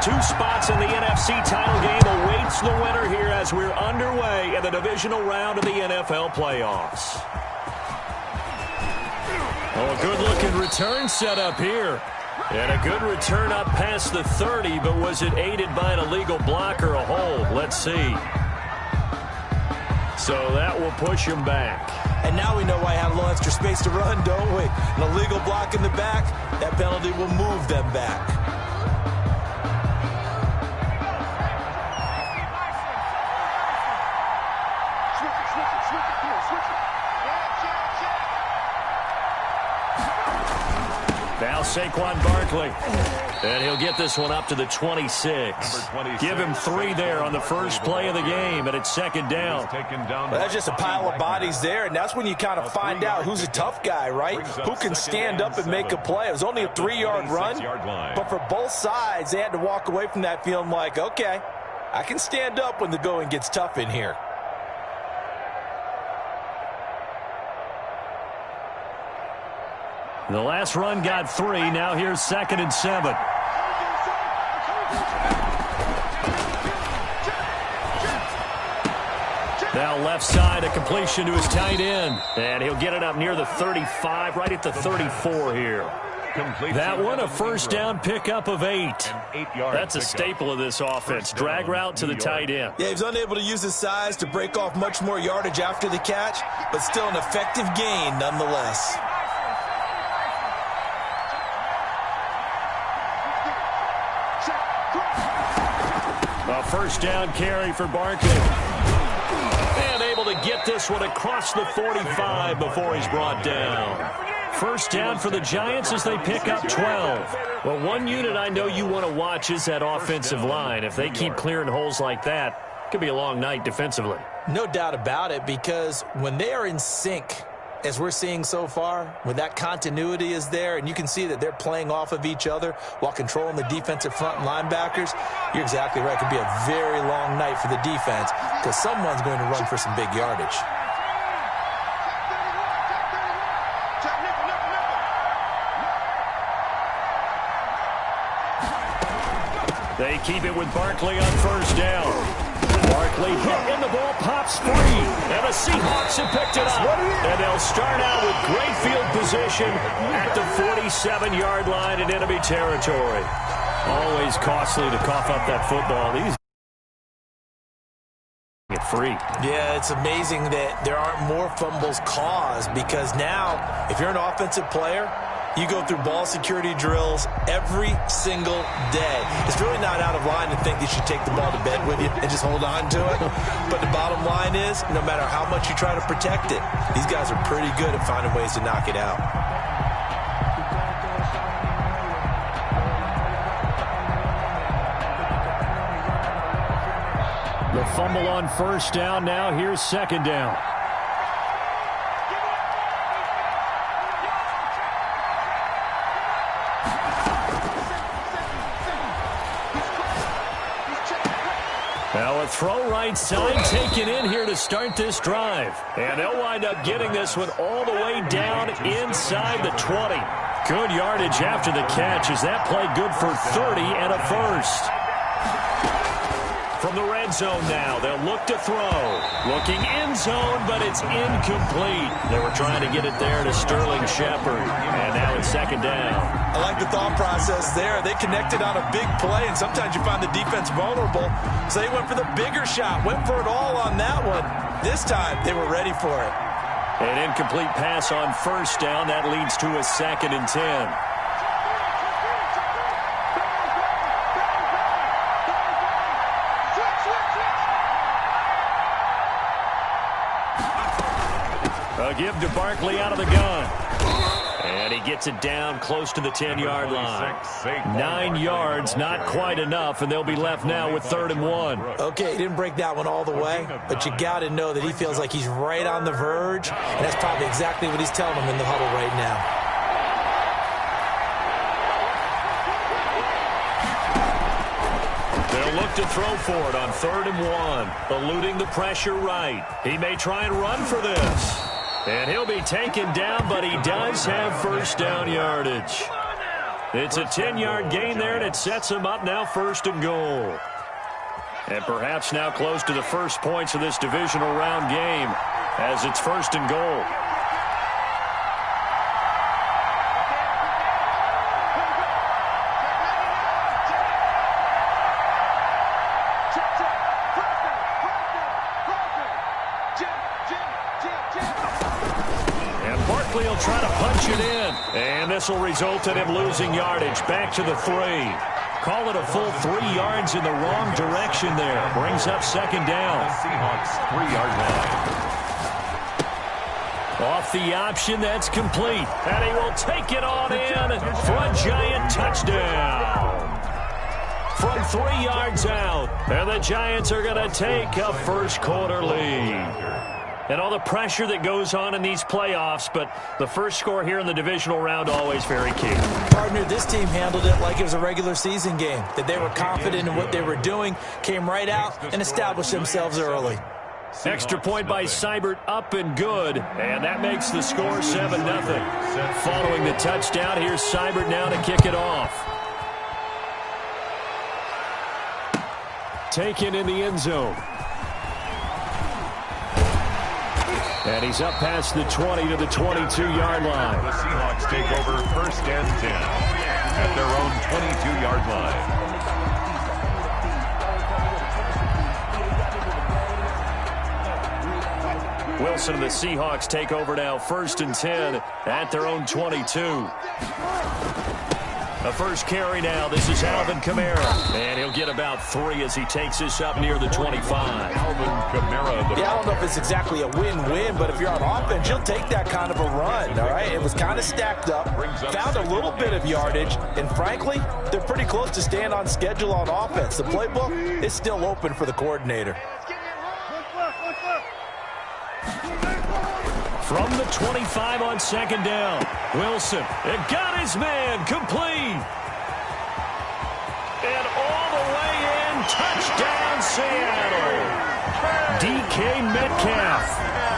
two spots in the NFC title game awaits the winner here as we're underway in the divisional round of the NFL playoffs. Oh, a good-looking return set up here. And a good return up past the 30, but was it aided by an illegal block or a hold? Let's see. So that will push him back. And now we know why I have a little extra space to run, don't we? An illegal block in the back, that penalty will move them back. Now Saquon Barkley. And he'll get this one up to the 26. Give him 3 there on the first play of the game, and it's second down. Well, that's just a pile of bodies there, and that's when you kind of find out who's a tough guy, right? Who can stand up and make a play. It was only a 3-yard run, but for both sides, they had to walk away from that feeling like, okay, I can stand up when the going gets tough in here. The last run got 3. Now here's 2nd and 7. Now left side, a completion to his tight end. And he'll get it up near the 35, right at the 34 here. That one, a first down pickup of 8. That's a staple of this offense. Drag route to the tight end. Yeah, he was unable to use his size to break off much more yardage after the catch, but still an effective gain nonetheless. A first down carry for Barkley. And able to get this one across the 45 before he's brought down. First down for the Giants as they pick up 12. Well, one unit I know you want to watch is that offensive line. If they keep clearing holes like that, it could be a long night defensively. No doubt about it, because when they are in sync, as we're seeing so far, when that continuity is there and you can see that they're playing off of each other while controlling the defensive front and linebackers, you're exactly right. It could be a very long night for the defense because someone's going to run for some big yardage. They keep it with Barkley on first down. Barkley hit and the ball pops free. And the Seahawks have picked it up. And they'll start out with great field position at the 47-yard line in enemy territory. Always costly to cough up that football. These get free. Yeah, it's amazing that there aren't more fumbles caused because now, if you're an offensive player, you go through ball security drills every single day. It's really not out of line to think you should take the ball to bed with you and just hold on to it. But the bottom line is, no matter how much you try to protect it, these guys are pretty good at finding ways to knock it out. The fumble on first down. Now here's second down. Now a throw right side taken in here to start this drive. And they'll wind up getting this one all the way down inside the 20. Good yardage after the catch as that play good for 30 and a first. From the red zone now, they'll look to throw. Looking end zone, but it's incomplete. They were trying to get it there to Sterling Shepard. And now it's second down. I like the thought process there. They connected on a big play, and sometimes you find the defense vulnerable. So they went for the bigger shot, went for it all on that one. This time, they were ready for it. An incomplete pass on first down. That leads to a 2nd and 10. A give to Barkley out of the gun. And he gets it down close to the 10-yard line. 9 yards, not quite enough, and they'll be left now with 3rd and 1. Okay, he didn't break that one all the way, but you got to know that he feels like he's right on the verge, and that's probably exactly what he's telling them in the huddle right now. They'll look to throw for it on 3rd and 1, eluding the pressure right. He may try and run for this. And he'll be taken down, but he does have first down yardage. It's a 10-yard gain there, and it sets them up now 1st and goal. And perhaps now close to the first points of this divisional round game as it's 1st and goal. He'll try to punch it in, and this will result in him losing yardage. Back to the 3. Call it a full 3 yards in the wrong direction there. Brings up 2nd down. Seahawks 3-yard line. Off the option, that's complete. And he will take it on in for a Giant touchdown. From 3 yards out, and the Giants are going to take a first-quarter lead. And all the pressure that goes on in these playoffs, but the first score here in the divisional round always very key. Partner, this team handled it like it was a regular season game, that they were confident in what they were doing, came right out and established themselves early. Extra point by Seibert, up and good, and that makes the score 7-0. Following the touchdown, here's Seibert now to kick it off. Taken in the end zone. And he's up past the 20 to the 22-yard line. The Seahawks take over 1st and 10 at their own 22-yard line. Wilson and the Seahawks take over now 1st and 10 at their own 22. A first carry now. This is Alvin Kamara. And he'll get about 3 as he takes this up near the 25. Alvin Kamara. Yeah, I don't know if it's exactly a win-win, but if you're on offense, you'll take that kind of a run, all right? It was kind of stacked up, found a little bit of yardage, and frankly, they're pretty close to staying on schedule on offense. The playbook is still open for the coordinator. From the 25 on 2nd down. Wilson, it got his man, complete. And all the way in, touchdown Seattle. DK Metcalf,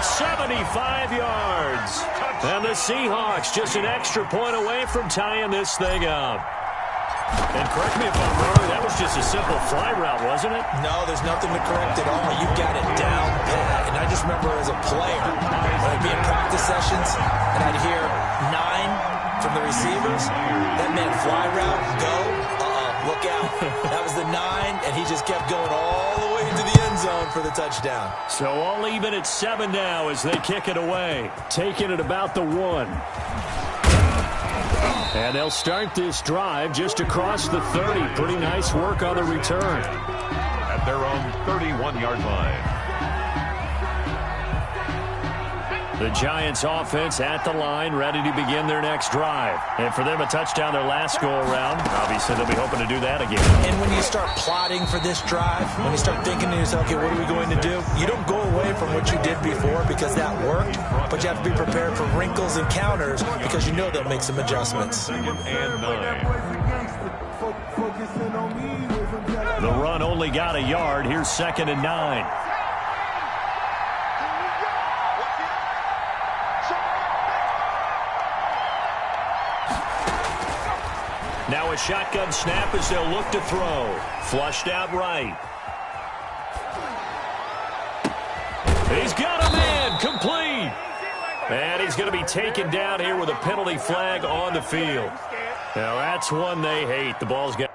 75 yards. And the Seahawks just an extra point away from tying this thing up. And correct me if I'm wrong, that was just a simple fly route, wasn't it? No, there's nothing to correct at all. You've got it down pat. And I just remember as a player, I'd be in practice sessions, and I'd hear 9 from the receivers. That meant fly route, go, look out. That was the 9, and he just kept going all the way into the end zone for the touchdown. So all even at 7 now as they kick it away. Taking it about the 1. And they'll start this drive just across the 30. Pretty nice work on the return. At their own 31-yard line. The Giants offense at the line, ready to begin their next drive. And for them, a touchdown their last go-around. Obviously, they'll be hoping to do that again. And when you start plotting for this drive, when you start thinking to yourself, okay, what are we going to do? You don't go away from what you did before because that worked, but you have to be prepared for wrinkles and counters because you know they'll make some adjustments. 2nd and 9. The run only got a yard. Here's 2nd and 9. Now a shotgun snap as they'll look to throw. Flushed out right. He's got a man, complete. And he's going to be taken down here with a penalty flag on the field. Now that's one they hate. The ball's got...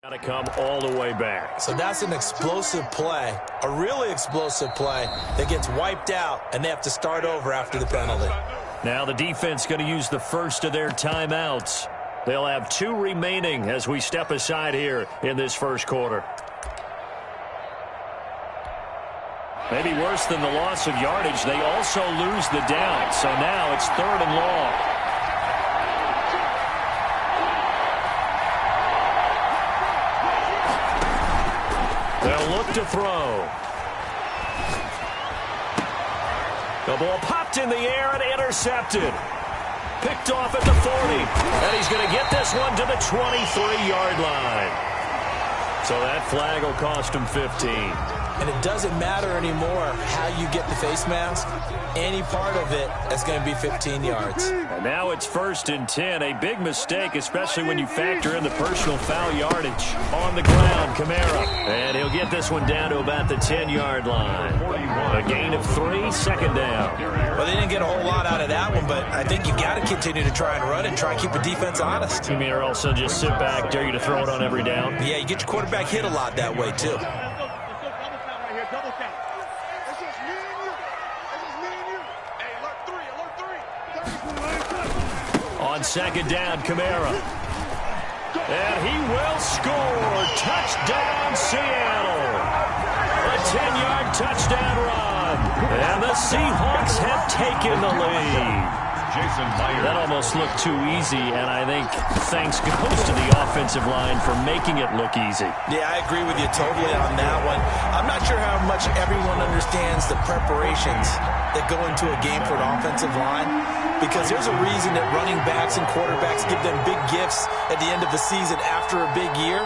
Got to come all the way back. So that's an explosive play, a really explosive play that gets wiped out, and they have to start over after the penalty. Now the defense going to use the first of their timeouts. They'll have 2 remaining as we step aside here in this first quarter. Maybe worse than the loss of yardage, they also lose the down. So now it's 3rd and long. They'll look to throw. The ball popped in the air and intercepted. Picked off at the 40. And he's going to get this one to the 23-yard line. So that flag will cost him 15. And it doesn't matter anymore how you get the face mask. Any part of it is going to be 15 yards. And now it's 1st and 10. A big mistake, especially when you factor in the personal foul yardage. On the ground, Kamara. And he'll get this one down to about the 10-yard line. A gain of 3, 2nd down. Well, they didn't get a whole lot out of that one, but I think you've got to continue to try and run and try and keep the defense honest. You mean or also just sit back, dare you to throw it on every down? Yeah, you get your quarterback hit a lot that way, too. On 2nd down, Kamara. And he will score. Touchdown, Seattle. A 10-yard touchdown run. And the Seahawks have taken the lead. That almost looked too easy, and I think thanks goes to the offensive line for making it look easy. Yeah, I agree with you totally on that one. I'm not sure how much everyone understands the preparations that go into a game for an offensive line, because there's a reason that running backs and quarterbacks give them big gifts at the end of the season after a big year.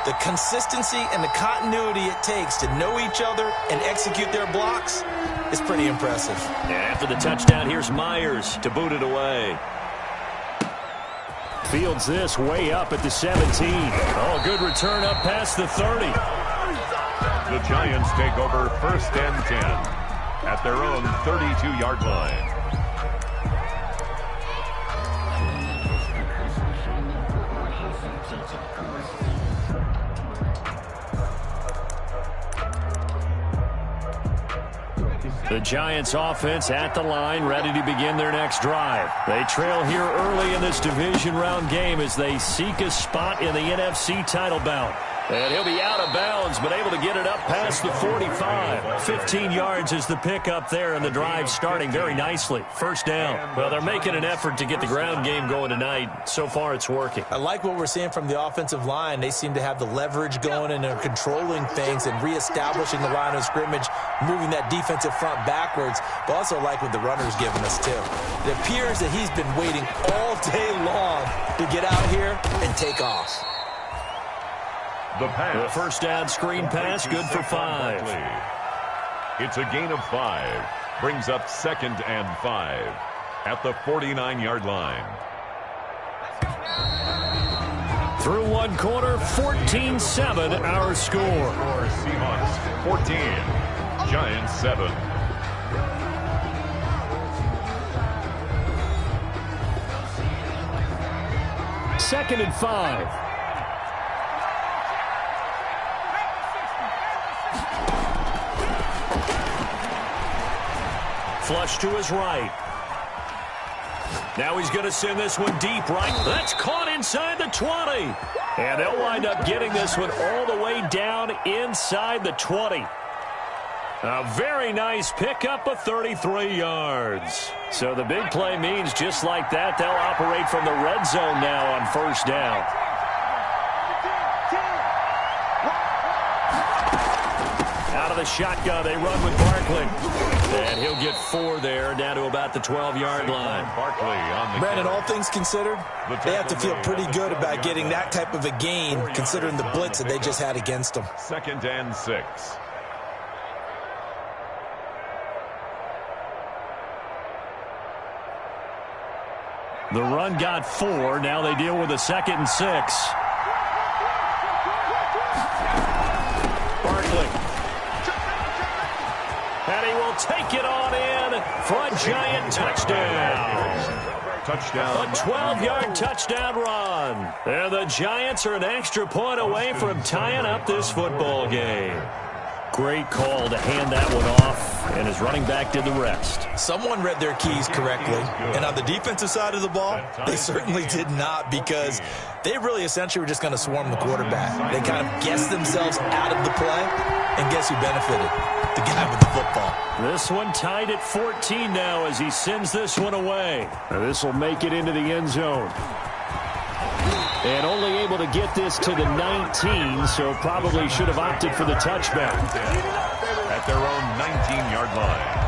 The consistency and the continuity it takes to know each other and execute their blocks is pretty impressive. And after the touchdown, here's Myers to boot it away. Fields this way up at the 17. Oh, good return up past the 30. The Giants take over 1st and 10 at their own 32-yard line. The Giants offense at the line, ready to begin their next drive. They trail here early in this division round game as they seek a spot in the NFC title bout. And he'll be out of bounds, but able to get it up past the 45. 15 yards is the pickup there, and the drive starting very nicely. 1st down. Well, they're making an effort to get the ground game going tonight. So far, it's working. I like what we're seeing from the offensive line. They seem to have the leverage going and are controlling things and reestablishing the line of scrimmage, moving that defensive front backwards, but also like what the runner's giving us, too. It appears that he's been waiting all day long to get out here and take off. The pass. The 1st down screen pass, good for 5. It's a gain of 5. Brings up 2nd and 5 at the 49-yard line. Through one quarter, 14-7 our score. Seahawks 14, Giants 7. Second and 5. Flush to his right. Now he's going to send this one deep right. That's caught inside the 20. And they'll wind up getting this one all the way down inside the 20. A very nice pickup of 33 yards. So the big play means just like that, they'll operate from the red zone now on 1st down. Out of the shotgun, they run with Barkley. And he'll get 4 there, down to about the 12-yard line. Barkley on the Brandon, all things considered, they have to feel pretty good about getting that type of a gain, considering the blitz that they just had against them. 2nd and 6. The run got 4. Now they deal with a 2nd and 6. Barkley. And he will take it on in for a giant touchdown. Touchdown. A 12-yard touchdown run. And the Giants are an extra point away from tying up this football game. Great call to hand that one off, and his running back did the rest. Someone read their keys correctly, and on the defensive side of the ball, they certainly did not, because they really essentially were just going to swarm the quarterback. They kind of guessed themselves out of the play, and guess who benefited? the guy with the football. This one tied at 14 now as he sends this one away. This will make it into the end zone. And only able to get this to the 19, so probably should have opted for the touchback. At their own 19-yard line.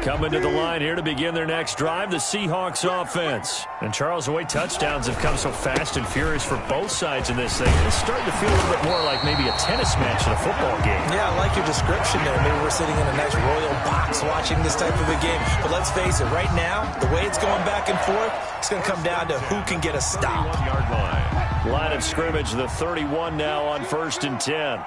Coming to the line here to begin their next drive, the Seahawks offense. And Charles, the way touchdowns have come so fast and furious for both sides in this thing, it's starting to feel a little bit more like maybe a tennis match in a football game. Yeah, I like your description there. Maybe we're sitting in a nice royal box watching this type of a game. But let's face it, right now, the way it's going back and forth, it's going to come down to who can get a stop. Line of scrimmage, the 31 now on 1st and 10.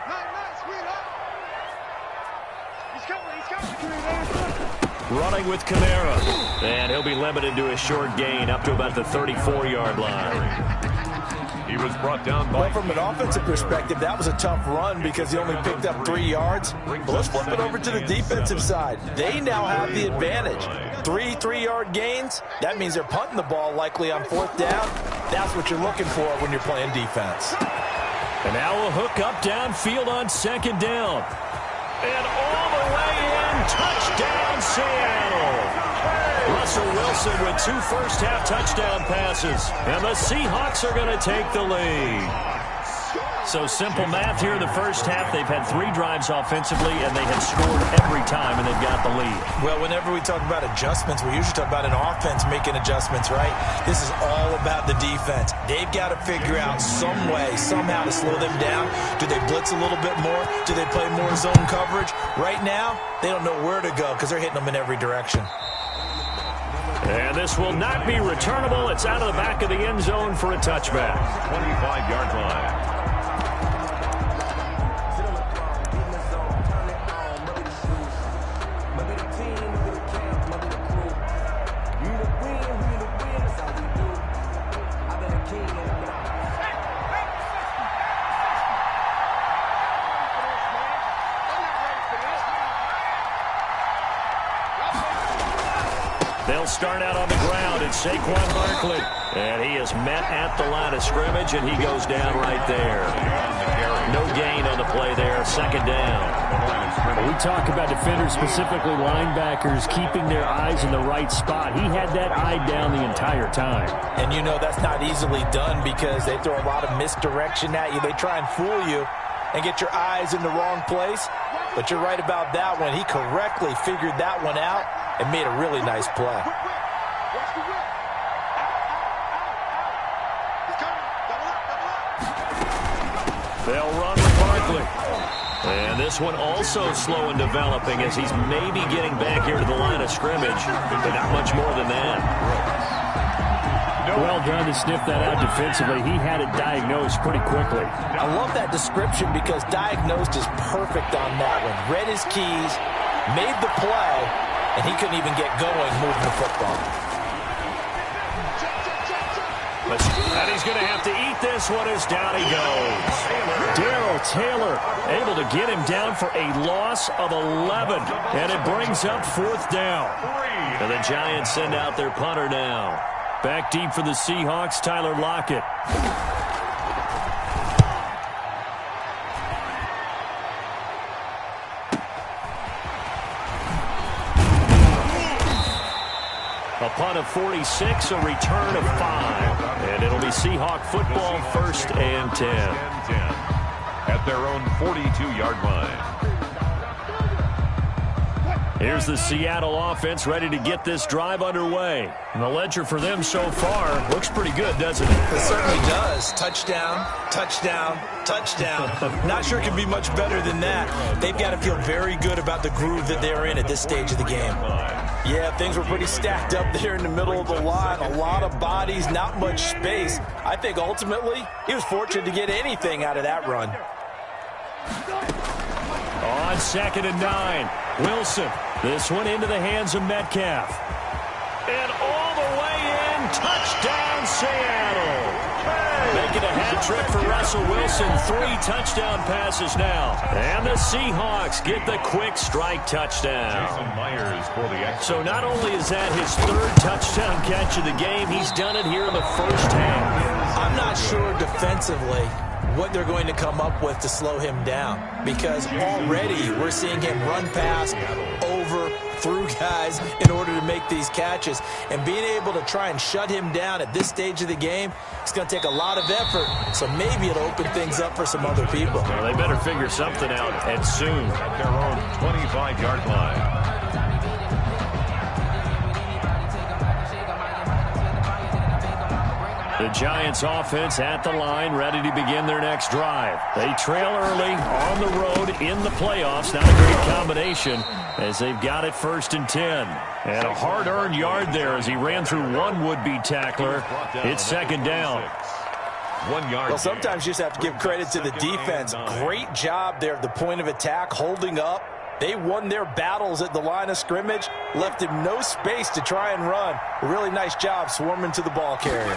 Running with Kamara. And he'll be limited to a short gain up to about the 34-yard line. He was brought down by... Well, from an offensive perspective, that was a tough run because he only picked up 3 yards. But let's flip it over to the defensive side. They now have the advantage. 3 3-yard gains. That means they're punting the ball likely on 4th down. That's what you're looking for when you're playing defense. And now a hook up downfield on 2nd down. And all the way in, touchdown Seattle. Russell Wilson with 2 first-half touchdown passes. And the Seahawks are going to take the lead. So simple math here in the first half. They've had 3 drives offensively, and they have scored every time, and they've got the lead. Well, whenever we talk about adjustments, we usually talk about an offense making adjustments, right? This is all about the defense. They've got to figure out some way, somehow to slow them down. Do they blitz a little bit more? Do they play more zone coverage? Right now, they don't know where to go because they're hitting them in every direction. And this will not be returnable. It's out of the back of the end zone for a touchback. 25-yard line. They'll start out on the ground, and Saquon Barkley. And he is met at the line of scrimmage, and he goes down right there. No gain on the play there, 2nd down. We talk about defenders, specifically linebackers, keeping their eyes in the right spot. He had that eye down the entire time. And you know that's not easily done because they throw a lot of misdirection at you. They try and fool you and get your eyes in the wrong place. But you're right about that one. He correctly figured that one out and made a really nice play. They'll run with Barkley. And this one also slow in developing as he's maybe getting back here to the line of scrimmage, but not much more than that. Well done to sniff that out defensively. He had it diagnosed pretty quickly. I love that description because diagnosed is perfect on that one. Read his keys, made the play, and he couldn't even get going moving the football. And he's going to have to eat this one as down he goes. Darrell Taylor able to get him down for a loss of 11. And it brings up 4th down. And the Giants send out their punter now. Back deep for the Seahawks, Tyler Lockett. A punt of 46, a return of 5. And it'll be Seahawk football, 1st and 10. At their own 42-yard line. Here's the Seattle offense ready to get this drive underway. And the ledger for them so far looks pretty good, doesn't it? It certainly does. Touchdown, touchdown, touchdown. Not sure it can be much better than that. They've got to feel very good about the groove that they're in at this stage of the game. Yeah, things were pretty stacked up there in the middle of the line. A lot of bodies, not much space. I think ultimately he was fortunate to get anything out of that run. On 2nd and 9, Wilson. This one into the hands of Metcalf. And all the way in, touchdown Seattle. They make it a hat trick for Russell Wilson. 3 touchdown passes now. And the Seahawks get the quick strike touchdown. Jason Myers for the extra. So not only is that his 3rd touchdown catch of the game, he's done it here in the first half. I'm not sure defensively what they're going to come up with to slow him down, because already we're seeing him run past, over, through guys in order to make these catches. And being able to try and shut him down at this stage of the game, it's going to take a lot of effort. So maybe it'll open things up for some other people. Well, they better figure something out, and soon. At their own 25-yard line. The Giants offense at the line, ready to begin their next drive. They trail early on the road in the playoffs. Not a great combination as they've got it 1st and 10. And a hard-earned yard there as he ran through one would-be tackler. It's 2nd down. 1 yard. Well, sometimes you just have to give credit to the defense. Great job there at the point of attack, holding up. They won their battles at the line of scrimmage, left him no space to try and run. A really nice job swarming to the ball carrier.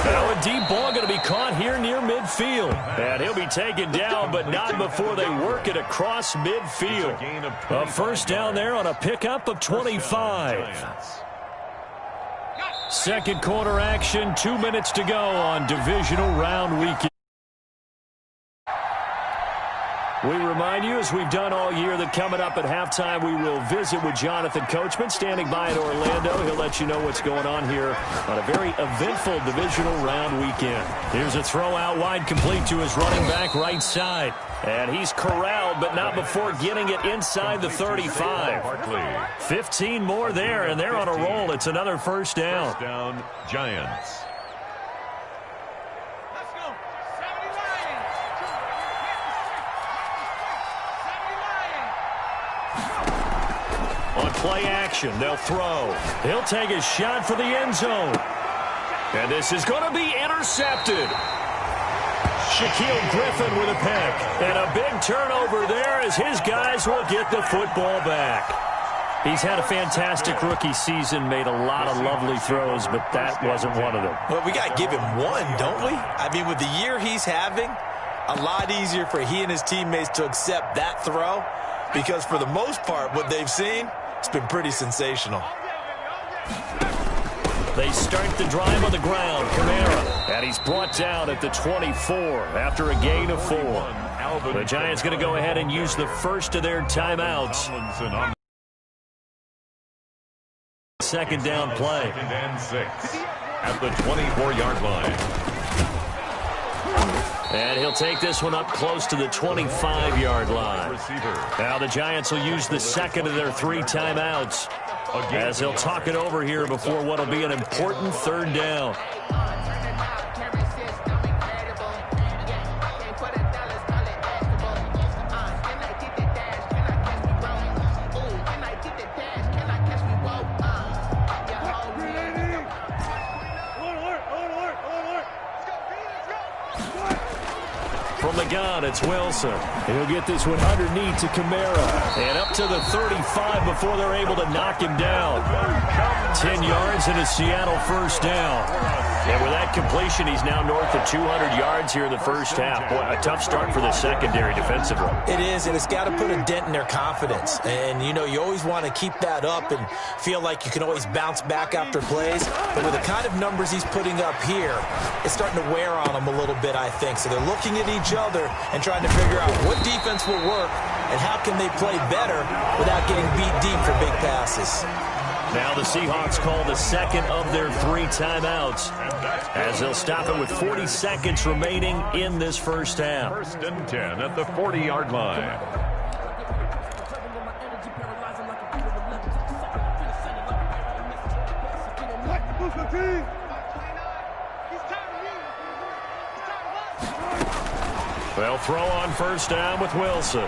Now a deep ball going to be caught here near midfield. And he'll be taken down, but not before they work it across midfield. A 1st down there on a pickup of 25. 2nd quarter action, 2 minutes to go on divisional round weekend. We remind you, as we've done all year, that coming up at halftime, we will visit with Jonathan Coachman, standing by in Orlando. He'll let you know what's going on here on a very eventful divisional round weekend. Here's a throw out wide, complete to his running back right side. And he's corralled, but not before getting it inside the 35. 15 more there, and they're on a roll. It's another 1st down. 1st down, Giants. On play action, they'll throw. He'll take a shot for the end zone. And this is going to be intercepted. Shaquille Griffin with a pick. And a big turnover there as his guys will get the football back. He's had a fantastic rookie season, made a lot of lovely throws, but that wasn't one of them. Well, we got to give him one, don't we? I mean, with the year he's having, a lot easier for he and his teammates to accept that throw, because for the most part, what they've seen, it's been pretty sensational. They start the drive on the ground. Kamara, and he's brought down at the 24 after a gain of 4. The Giants going to go ahead and use the first of their timeouts. 2nd down play. 2nd and 6 at the 24-yard line. And he'll take this one up close to the 25-yard line. Now the Giants will use the 2nd of their 3 timeouts as they'll talk it over here before what will be an important 3rd down. From the gun, it's Wilson. He'll get this one underneath to Kamara. And up to the 35 before they're able to knock him down. 10 yards and a Seattle 1st down. And with that completion, he's now north of 200 yards here in the first half. Boy, a tough start for the secondary defensively. It is, and it's got to put a dent in their confidence. And, you know, you always want to keep that up and feel like you can always bounce back after plays. But with the kind of numbers he's putting up here, it's starting to wear on them a little bit, I think. So they're looking at each other and trying to figure out what defense will work and how can they play better without getting beat deep for big passes. Now the Seahawks call the 2nd of their 3 timeouts as they'll stop it with 40 seconds remaining in this first half. 1st and 10 at the 40-yard line. They'll throw on 1st down with Wilson.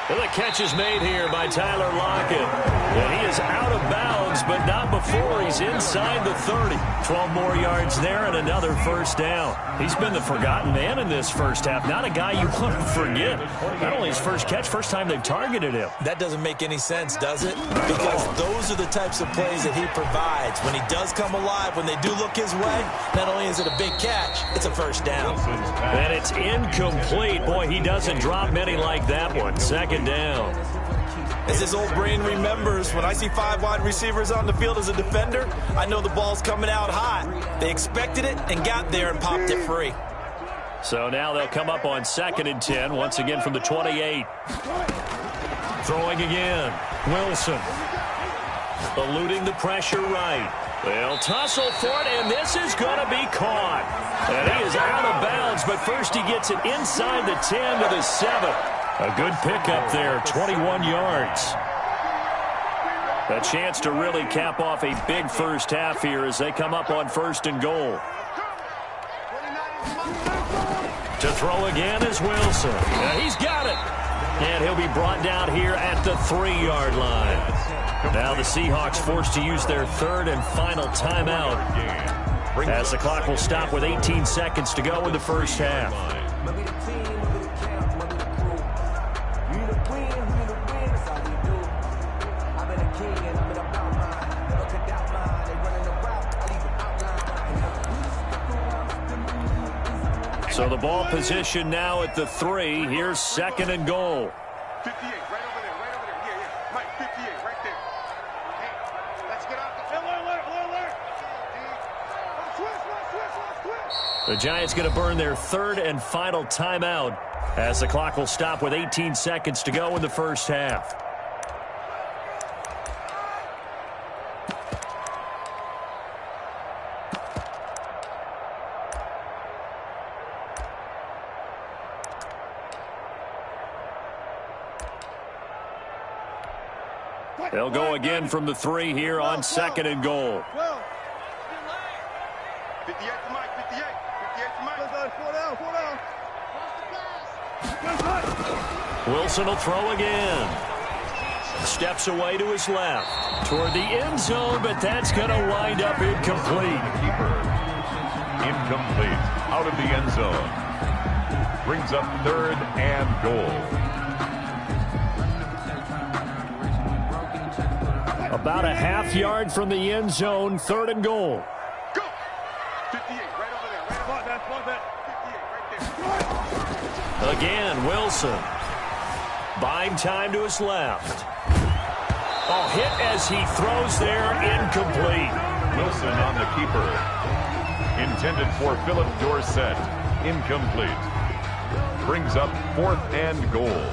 And the catch is made here by Tyler Lockett. And he is out of bounds bounds, but not before he's inside the 30. 12 more yards there and another first down. He's been the forgotten man in this first half. Not a guy you want to forget. Not only his first catch, first time they've targeted him. That doesn't make any sense, does it? Because those are the types of plays that he provides. When he does come alive, when they do look his way, not only is it a big catch, it's a first down. And it's incomplete. Boy, he doesn't drop many like that one. Second down. As his old brain remembers, when I see 5 wide receivers on the field as a defender, I know the ball's coming out hot. They expected it and got there and popped it free. So now they'll come up on 2nd and 10, once again from the 28. Throwing again. Wilson. Eluding the pressure right. They'll tussle for it, and this is going to be caught. And he is out of bounds, but first he gets it inside the 10 to the 7. A good pickup there, 21 yards. A chance to really cap off a big first half here as they come up on 1st and goal. To throw again is Wilson. Now he's got it. And he'll be brought down here at the 3-yard line. Now the Seahawks forced to use their 3rd and final timeout as the clock will stop with 18 seconds to go in the first half. So the ball position now at the 3. Here's 2nd and goal. 58, right over there, right over there. Yeah. Mike, 58, right there. Hey, let's get out the alert. The Giants going to burn their 3rd and final timeout as the clock will stop with 18 seconds to go in the first half. They'll go again from the 3 here on 2nd and goal. 58 to Mike, 58. 58 to Mike. 4 down. Wilson will throw again. Steps away to his left. Toward the end zone, but that's going to wind up incomplete. Keeper. Incomplete. Out of the end zone. Brings up 3rd and goal. About a half yard from the end zone, 3rd and goal. Go! 58, right over there. Right 58, right there. Again, Wilson. Buying time to his left. Oh, hit as he throws there, incomplete. Wilson on the keeper. Intended for Philip Dorsett. Incomplete. Brings up 4th and goal.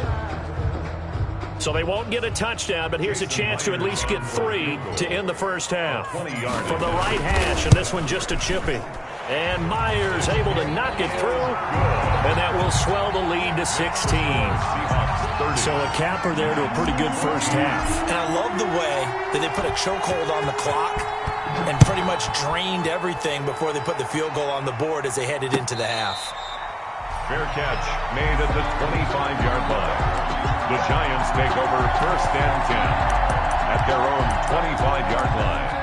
So they won't get a touchdown, but here's a chance to at least get 3 to end the first half. From the right hash, and this one just a chippy. And Myers able to knock it through, and that will swell the lead to 16. So a capper there to a pretty good first half. And I love the way that they put a chokehold on the clock and pretty much drained everything before they put the field goal on the board as they headed into the half. Fair catch made at the 25-yard line. The Giants take over 1st and 10 at their own 25-yard line.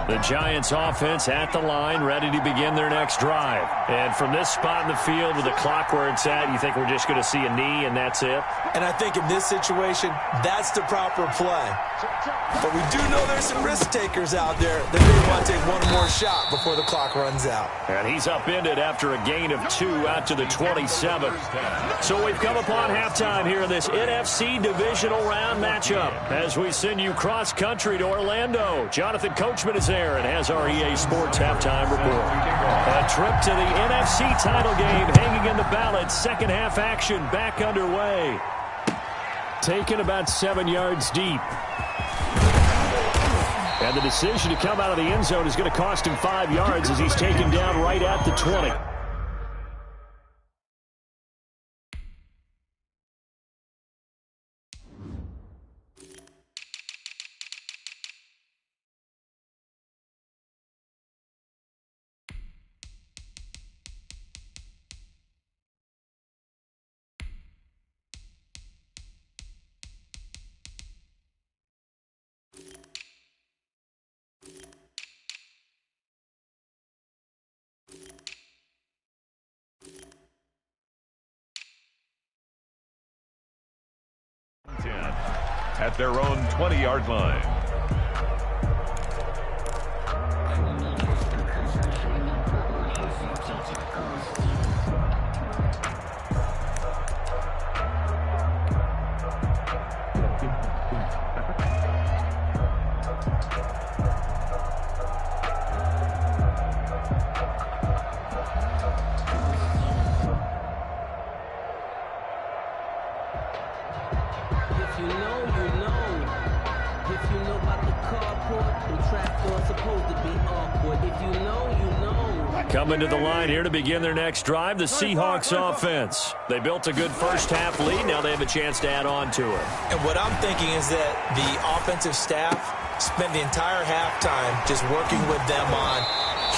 The Giants offense at the line, ready to begin their next drive. And from this spot in the field with the clock where it's at, you think we're just going to see a knee and that's it? And I think in this situation, that's the proper play. But we do know there's some risk takers out there that may want to take one more shot before the clock runs out. And he's upended after a gain of 2 out to the 27. So we've come upon halftime here in this NFC divisional round matchup as we send you cross country to Orlando. Jonathan Coachman is there and has our EA Sports halftime report. A trip to the NFC title game hanging in the balance. Second half action back underway. Taken about 7 yards deep. And the decision to come out of the end zone is going to cost him 5 yards as he's taken down right at the 20. at their own 20-yard line. Coming to the line here to begin their next drive, the Seahawks offense. They built a good first-half lead. Now they have a chance to add on to it. And what I'm thinking is that the offensive staff spent the entire halftime just working with them on,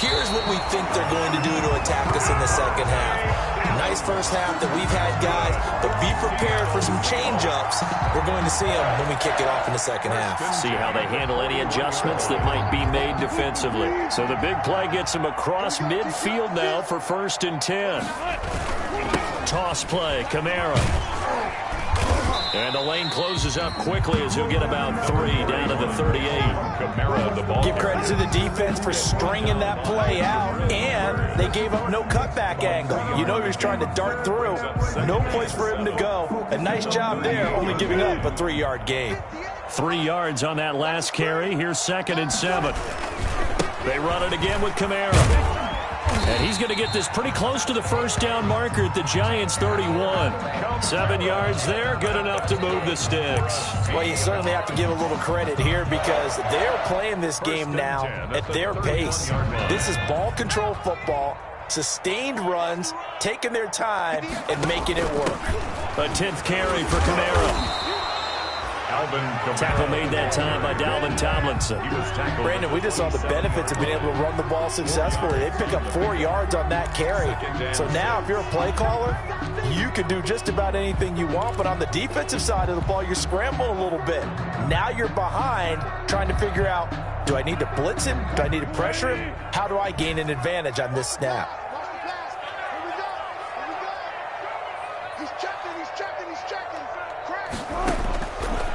here's what we think they're going to do to attack us in the second half. Nice first half that we've had, guys, but be prepared for some change-ups. We're going to see them when we kick it off in the second half. See how they handle any adjustments that might be made defensively. So the big play gets them across midfield now for 1st and 10. Toss play, Kamara. And the lane closes up quickly as he'll get about 3 down to the 38. Kamara, the ball. Give credit to the defense for stringing that play out, and they gave up no cutback angle. You know he was trying to dart through. No place for him to go. A nice job there, only giving up a 3-yard gain. 3 yards on that last carry. Here's 2nd and 7. They run it again with Kamara. And he's going to get this pretty close to the first down marker at the Giants' 31. 7 yards there, good enough to move the sticks. Well, you certainly have to give a little credit here because they're playing this game now at their pace. This is ball control football, sustained runs, taking their time, and making it work. A 10th carry for Kamara. Tackle made that time by Dalvin Tomlinson. Brandon, we just saw the benefits of being able to run the ball successfully. They pick up 4 yards on that carry. So now if you're a play caller, you can do just about anything you want. But on the defensive side of the ball, you're scrambling a little bit. Now you're behind trying to figure out, do I need to blitz him? Do I need to pressure him? How do I gain an advantage on this snap?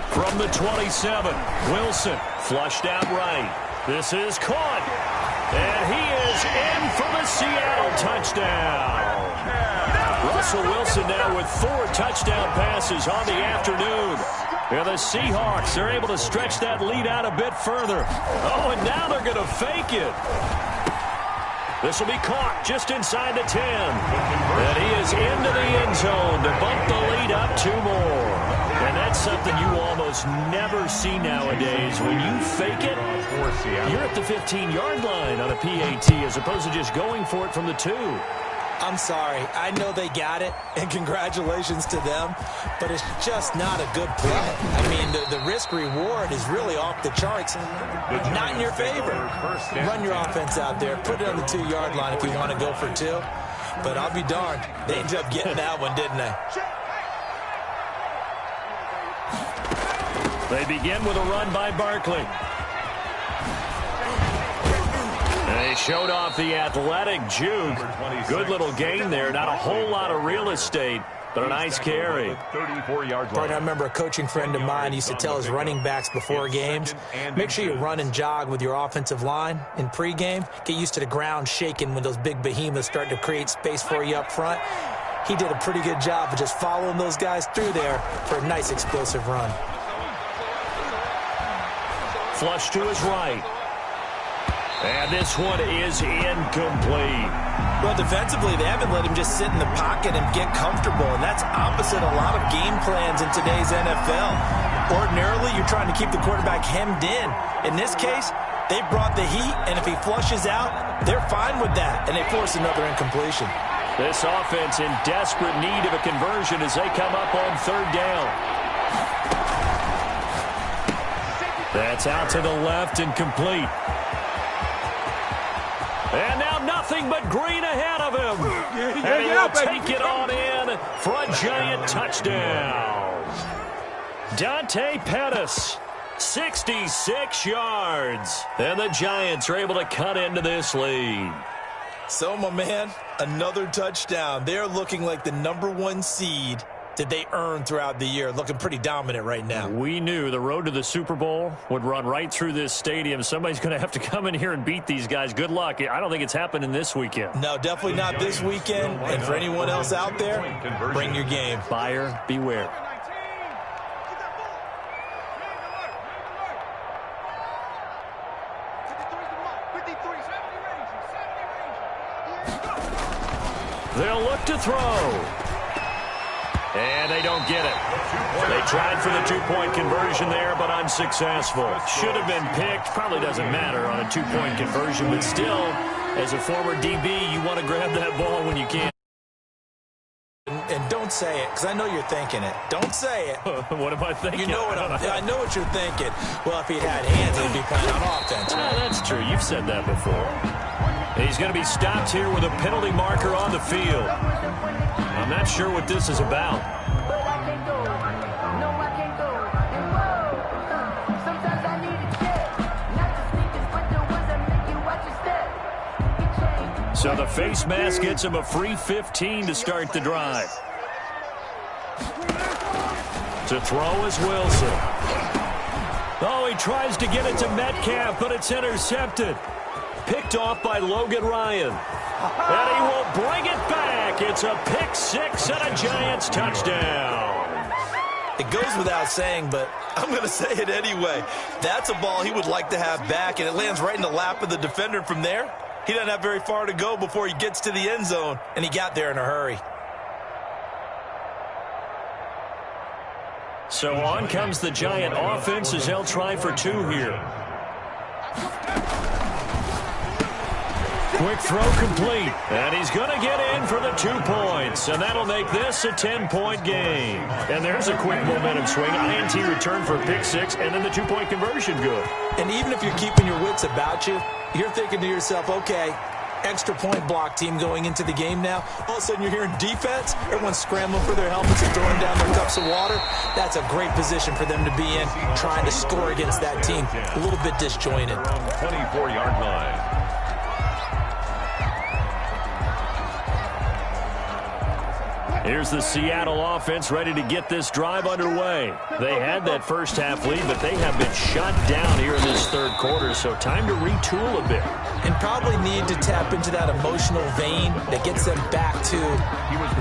From the 27, Wilson flushed out right. This is caught. And he is in for the Seattle touchdown. Russell Wilson now with 4 touchdown passes on the afternoon. And the Seahawks are able to stretch that lead out a bit further. Oh, and now they're going to fake it. This will be caught just inside the 10. And he is into the end zone to bump the lead up 2 more. And that's something you almost never see nowadays. When you fake it, you're at the 15-yard line on a PAT as opposed to just going for it from the 2. I'm sorry. I know they got it, and congratulations to them, but it's just not a good play. I mean, the risk-reward is really off the charts. Not in your favor. Run your offense out there. Put it on the 2-yard line if you want to go for 2. But I'll be darned. They ended up getting that one, didn't they? They begin with a run by Barkley. They showed off the athletic juke. Good little gain there. Not a whole lot of real estate, but a nice carry. 34-yard line. I remember a coaching friend of mine used to tell his running backs before games, make sure you run and jog with your offensive line in pregame. Get used to the ground shaking when those big behemoths start to create space for you up front. He did a pretty good job of just following those guys through there for a nice explosive run. Flush to his right. And this one is incomplete. Well, defensively, they haven't let him just sit in the pocket and get comfortable, and that's opposite a lot of game plans in today's NFL. Ordinarily, you're trying to keep the quarterback hemmed in. In this case, they brought the heat, and if he flushes out, they're fine with that, and they force another incompletion. This offense in desperate need of a conversion as they come up on 3rd down. That's out to the left and complete. And now nothing but green ahead of him. And he'll take it on in for a giant touchdown. Dante Pettis, 66 yards. And the Giants are able to cut into this lead. So, my man, another touchdown. They're looking like the #1 seed that they earned throughout the year. Looking pretty dominant right now. We knew the road to the Super Bowl would run right through this stadium. Somebody's going to have to come in here and beat these guys. Good luck. I don't think it's happening this weekend. No, definitely not this weekend. And for anyone else out there, bring your game. Buyer beware. They'll look to throw. And they don't get it. They tried for the two-point conversion there, but unsuccessful. Should have been picked. Probably doesn't matter on a two-point conversion, but still, as a former DB, you want to grab that ball when you can. And don't say it, because I know you're thinking it. Don't say it. What am I thinking? You know what I know what you're thinking. Well, if he had hands, he'd be playing on offense. Right? That's true. You've said that before. He's going to be stopped here with a penalty marker on the field. I'm not sure what this is about. So the face mask gets him a free 15 to start the drive. To throw is Wilson. Oh, he tries to get it to Metcalf, but it's intercepted. Picked off by Logan Ryan. And he will bring it back. It's a pick six and a Giants touchdown. It goes without saying, but I'm going to say it anyway. That's a ball he would like to have back, and it lands right in the lap of the defender from there. He doesn't have very far to go before he gets to the end zone, and he got there in a hurry. So on comes the Giant offense as they'll try for two here. Quick throw complete. And he's going to get in for the 2 points. And that'll make this a 10-point game. And there's a quick momentum swing. INT return for a pick six, and then the 2-point conversion good. And even if you're keeping your wits about you, you're thinking to yourself, okay, extra point block team going into the game now. All of a sudden you're hearing defense. Everyone's scrambling for their helmets and throwing down their cups of water. That's a great position for them to be in, trying to score against that team. A little bit disjointed. 24-yard line. Here's the Seattle offense ready to get this drive underway. They had that first half lead, but they have been shut down here in this third quarter, so time to retool a bit. And probably need to tap into that emotional vein that gets them back to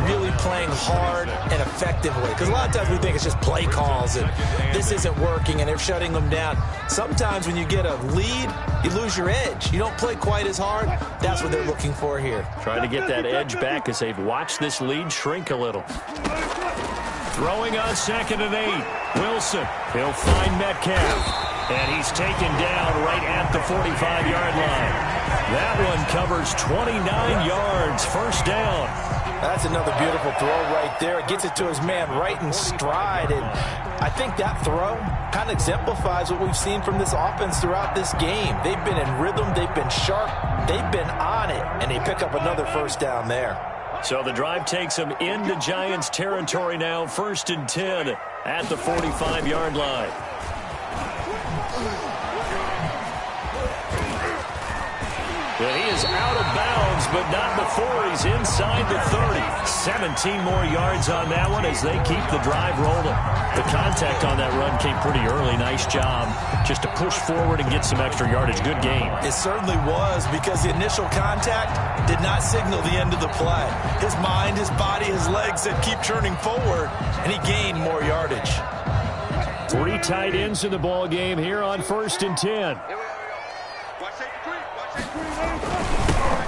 really playing hard and effectively. Because a lot of times we think it's just play calls and this isn't working and they're shutting them down. Sometimes when you get a lead, you lose your edge. You don't play quite as hard. That's what they're looking for here. Trying to get that edge back as they've watched this lead shrink a little. Throwing on 2nd and 8. Wilson. He'll find Metcalf. And he's taken down right at the 45-yard line. That one covers 29 yards. First down. That's another beautiful throw right there. It gets it to his man right in stride. And I think that throw kind of exemplifies what we've seen from this offense throughout this game. They've been in rhythm. They've been sharp. They've been on it. And they pick up another first down there. So the drive takes them into Giants territory now. 1st and 10 at the 45-yard line. And he is out of bounds, but not before he's inside the 30. 17 more yards on that one as they keep the drive rolling. The contact on that run came pretty early. Nice job just to push forward and get some extra yardage. Good game. It certainly was, because the initial contact did not signal the end of the play. His mind, his body, his legs said keep churning forward, and he gained more yardage. 3 tight ends in the ball game here on 1st and 10.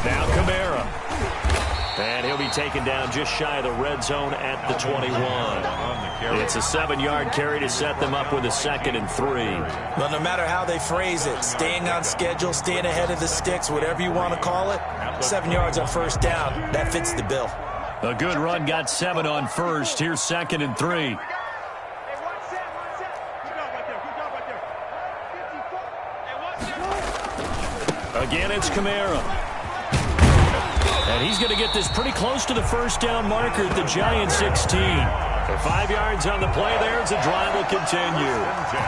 Now Kamara. And he'll be taken down just shy of the red zone at the 21. It's a 7-yard carry to set them up with a 2nd and 3. Well, no matter how they phrase it, staying on schedule, staying ahead of the sticks, whatever you want to call it, 7 yards on first down, that fits the bill. A good run got 7 on first. Here's 2nd and 3. Again, it's Kamara. And he's going to get this pretty close to the first down marker at the Giants 16. 5 yards on the play there as the drive will continue.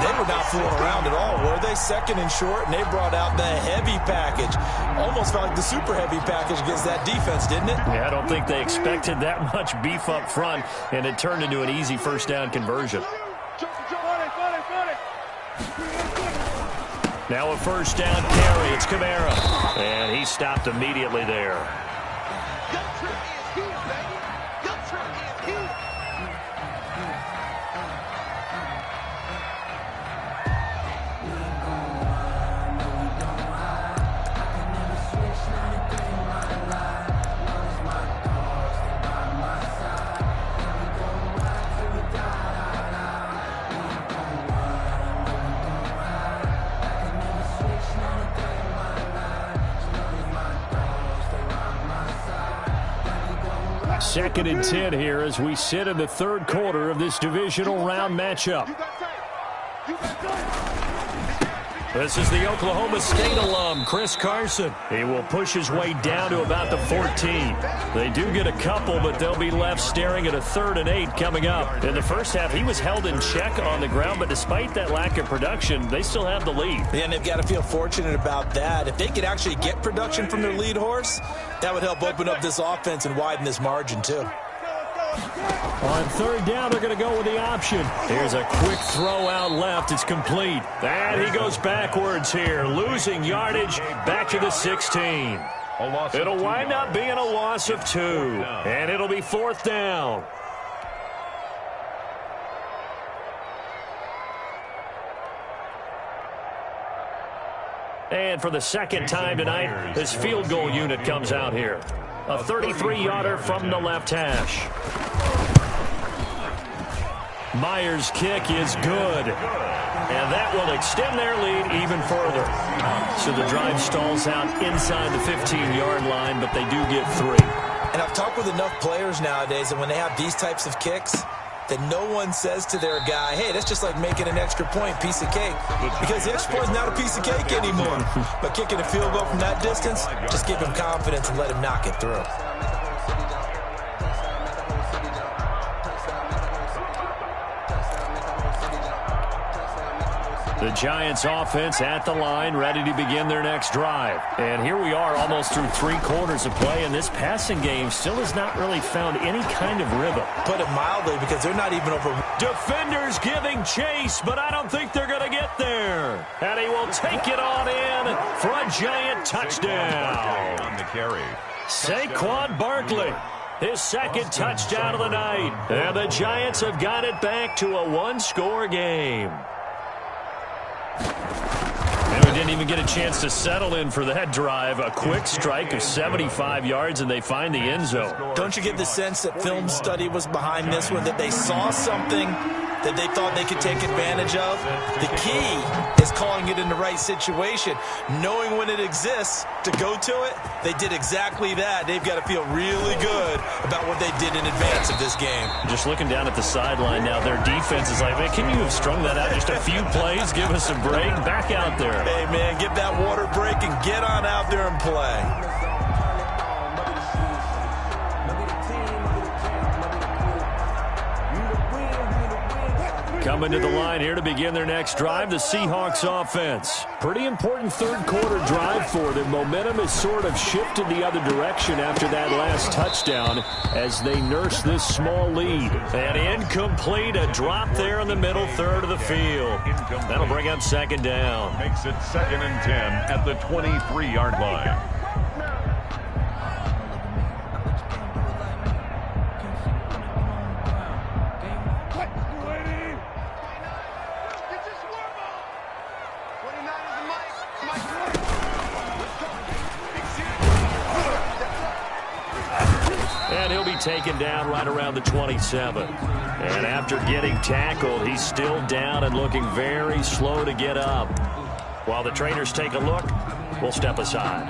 They were not fooling around at all, were they? Second and short, and they brought out the heavy package. Almost felt like the super heavy package against that defense, didn't it? Yeah, I don't think they expected that much beef up front, and it turned into an easy first down conversion. Now a first down carry. It's Kamara. And he stopped immediately there. Second and 10 here as we sit in the third quarter of this divisional round matchup. This is the Oklahoma State alum, Chris Carson. He will push his way down to about the 14. They do get a couple, but they'll be left staring at a 3rd and 8 coming up. In the first half, he was held in check on the ground, but despite that lack of production, they still have the lead. Yeah, and they've got to feel fortunate about that. If they could actually get production from their lead horse, that would help open up this offense and widen this margin, too. On 3rd down, they're going to go with the option. Here's a quick throw out left. It's complete. And he goes backwards here, losing yardage back to the 16. It'll wind up being a loss of 2. And it'll be 4th down. And for the second time tonight, this field goal unit comes out here. A 33-yarder from the left hash. Myers' kick is good. And that will extend their lead even further. So the drive stalls out inside the 15-yard line, but they do get 3. And I've talked with enough players nowadays that when they have these types of kicks, that no one says to their guy, hey, that's just like making an extra point, piece of cake. Because the extra point is not a piece of cake anymore. But kicking a field goal from that distance, just give him confidence and let him knock it through. The Giants offense at the line, ready to begin their next drive. And here we are almost through 3 quarters of play, and this passing game still has not really found any kind of rhythm. Put it mildly, because they're not even over. Defenders giving chase, but I don't think they're going to get there. And he will take it on in for a Giant touchdown. On the carry. Saquon Barkley, his 2nd touchdown of the night. And the Giants have got it back to a 1-score game. And we didn't even get a chance to settle in for that drive. A quick strike of 75 yards, and they find the end zone. Don't you get the sense that film study was behind this one, that they saw something that they thought they could take advantage of? The key is calling it in the right situation, knowing when it exists to go to it. They did exactly that. They've got to feel really good about what they did in advance of this game. Just looking down at the sideline now, their defense is like, man, can you have strung that out just a few plays? Give us a break. Back out there. Hey, man, get that water break and get on out there and play. Coming to the line here to begin their next drive, the Seahawks offense. Pretty important 3rd quarter drive for them. Momentum has sort of shifted the other direction after that last touchdown as they nurse this small lead. And incomplete, a drop there in the middle 3rd of the field. That'll bring up 2nd down. Makes it 2nd and 10 at the 23-yard line. Taken down right around the 27. And after getting tackled, he's still down and looking very slow to get up. While the trainers take a look, we'll step aside.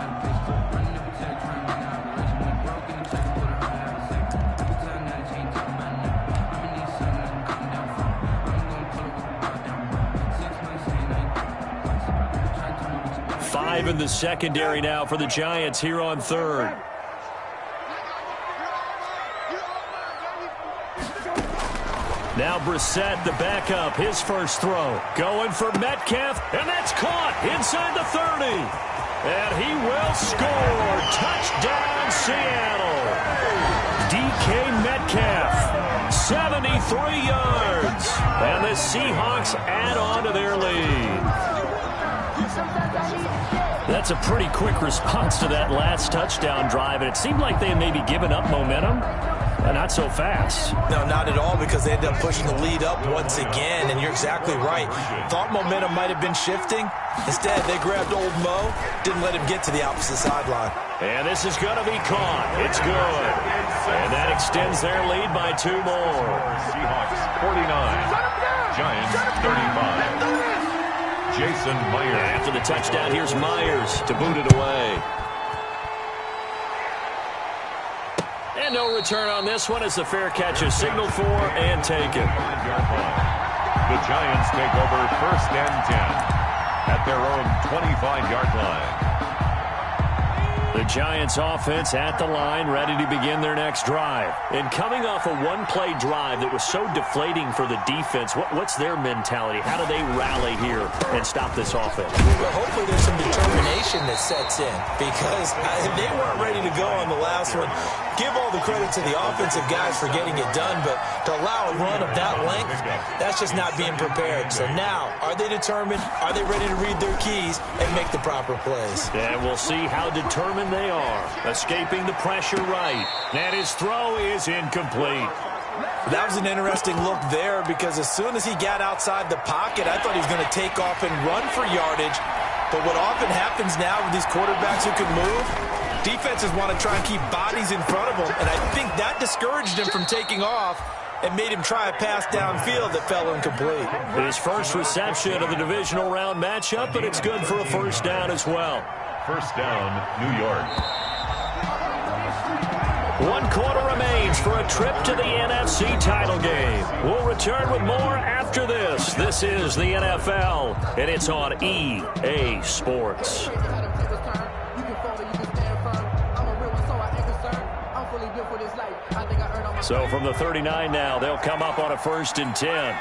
Five in the secondary now for the Giants here on 3rd. Now Brissett, the backup, his first throw. Going for Metcalf, and that's caught inside the 30. And he will score. Touchdown, Seattle. DK Metcalf, 73 yards. And the Seahawks add on to their lead. That's a pretty quick response to that last touchdown drive, and it seemed like they had maybe given up momentum, but not so fast. No, not at all, because they ended up pushing the lead up once again, and you're exactly right. Thought momentum might have been shifting. Instead, they grabbed old Mo, didn't let him get to the opposite sideline. And this is going to be caught. It's good. And that extends their lead by 2 more. Seahawks 49, Giants 35. Jason Myers. After the touchdown, here's Myers to boot it away. And no return on this one as the fair catch is signaled for and taken. The Giants take over 1st and 10 at their own 25-yard line. The Giants offense at the line, ready to begin their next drive. And coming off a one-play drive that was so deflating for the defense, what's their mentality? How do they rally here and stop this offense? Well, hopefully there's some determination that sets in, because they weren't ready to go on the last one. Give all the credit to the offensive guys for getting it done, but to allow a run of that length, that's just not being prepared. So now, are they determined? Are they ready to read their keys and make the proper plays? And we'll see how determined they are. Escaping the pressure right. And his throw is incomplete. That was an interesting look there, because as soon as he got outside the pocket, I thought he was going to take off and run for yardage. But what often happens now with these quarterbacks who can move, defenses want to try and keep bodies in front of them, and I think that discouraged him from taking off and made him try a pass downfield that fell incomplete. His first reception of the divisional round matchup, but it's good for a first down as well. First down, New York. 1 quarter remains for a trip to the NFC title game. We'll return with more after this. This is the NFL, and it's on EA Sports. So from the 39 now, they'll come up on a 1st and 10.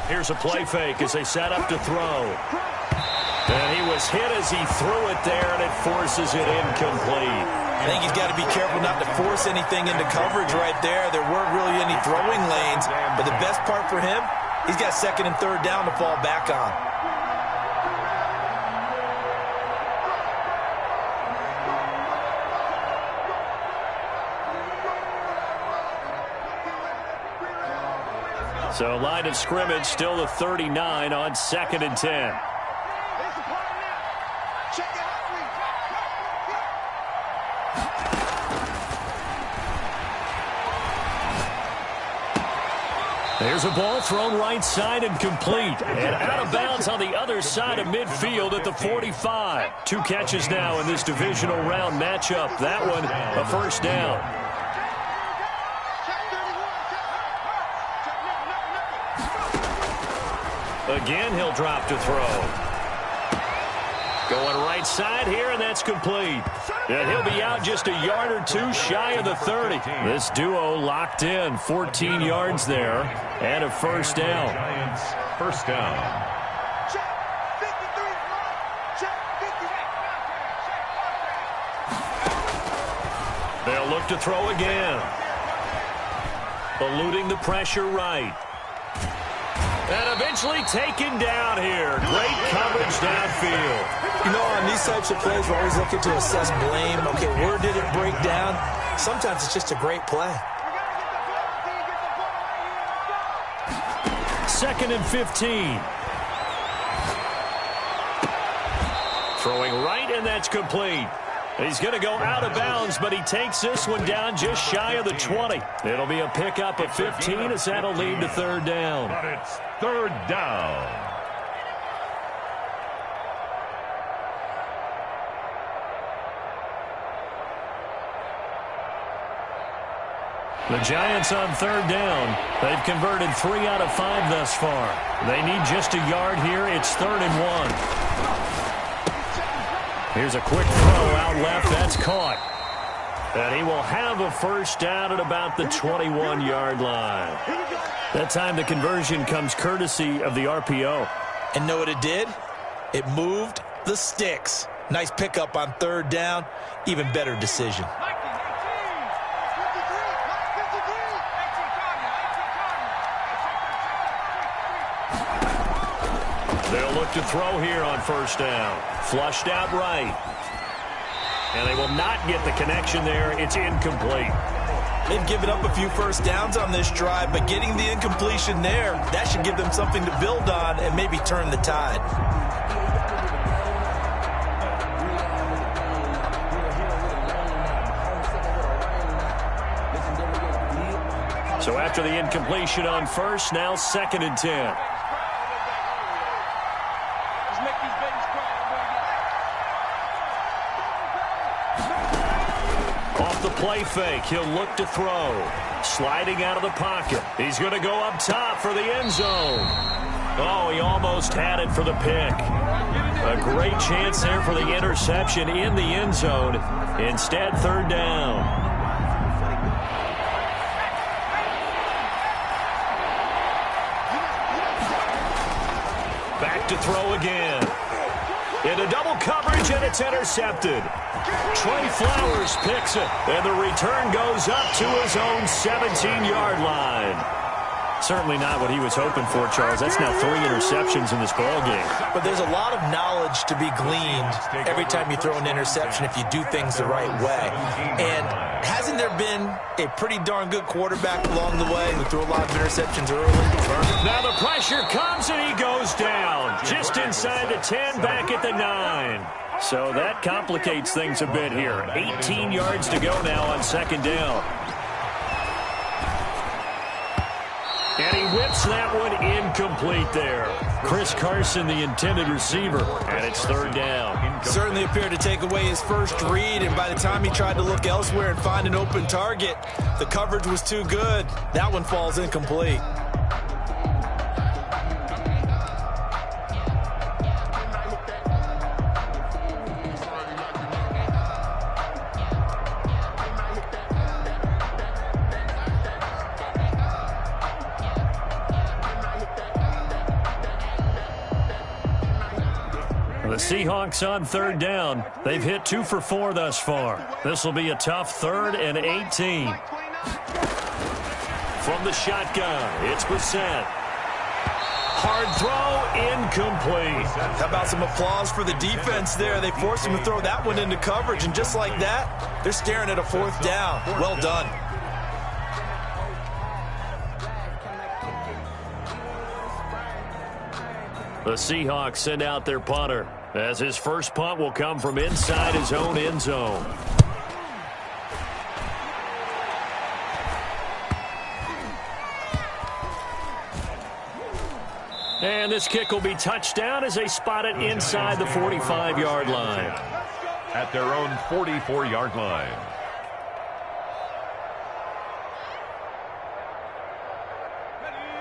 Here's a play fake as they set up to throw. And he was hit as he threw it there, and it forces it incomplete. I think he's got to be careful not to force anything into coverage right there. There weren't really any throwing lanes, but the best part for him, he's got 2nd and 3rd down to fall back on. So line of scrimmage still the 39 on 2nd and 10. There's a ball thrown right side and complete. And out of bounds on the other side of midfield at the 45. 2 catches now in this divisional round matchup. That one a first down. Again, he'll drop to throw. Going right side here, and that's complete. And he'll be out just a yard or 2 shy of the 30. This duo locked in, 14 yards there, and a first down. Giants, first down. They'll look to throw again. Eluding the pressure right. And eventually taken down here. Great coverage downfield. You know, on these types of plays, we're always looking to assess blame. Okay, where did it break down? Sometimes it's just a great play. 2nd and 15. Throwing right, and that's complete. He's going to go out of bounds, but he takes this one down just shy of the 20. It'll be a pickup of 15 as that'll lead to 3rd down. But it's 3rd down. The Giants on 3rd down. They've converted 3 out of 5 thus far. They need just a yard here. It's 3rd and 1. Here's a quick throw out left. That's caught. And he will have a first down at about the 21-yard line. That time the conversion comes courtesy of the RPO. And know what it did? It moved the sticks. Nice pickup on third down. Even better decision. They'll look to throw here on first down. Flushed out right. And they will not get the connection there. It's incomplete. They've given up a few first downs on this drive, but getting the incompletion there, that should give them something to build on and maybe turn the tide. So after the incompletion on first, now 2nd and 10. Off the play fake, he'll look to throw. Sliding out of the pocket. He's going to go up top for the end zone. Oh, he almost had it for the pick. A great chance there for the interception in the end zone. Instead, third down. Back to throw again. Into double coverage, and it's intercepted. Trey Flowers picks it, and the return goes up to his own 17-yard line. Certainly not what he was hoping for, Charles. That's now 3 interceptions in this ballgame. But there's a lot of knowledge to be gleaned every time you throw an interception if you do things the right way. And hasn't there been a pretty darn good quarterback along the way who threw a lot of interceptions early? Now the pressure comes, and he goes down. Just inside the 10, back at the 9. So that complicates things a bit here. 18 yards to go now on second down. And he whips that one incomplete there. Chris Carson, the intended receiver, and it's third down. Certainly appeared to take away his first read, and by the time he tried to look elsewhere and find an open target, the coverage was too good. That one falls incomplete. The Seahawks on third down. They've hit 2 for 4 thus far. This will be a tough 3rd and 18. From the shotgun, it's Brissett. Hard throw, incomplete. How about some applause for the defense there? They forced him to throw that one into coverage, and just like that, they're staring at a 4th down. Well done. The Seahawks send out their punter, as his first punt will come from inside his own end zone. And this kick will be touchdown as they spot it inside the 45-yard line. At their own 44-yard line.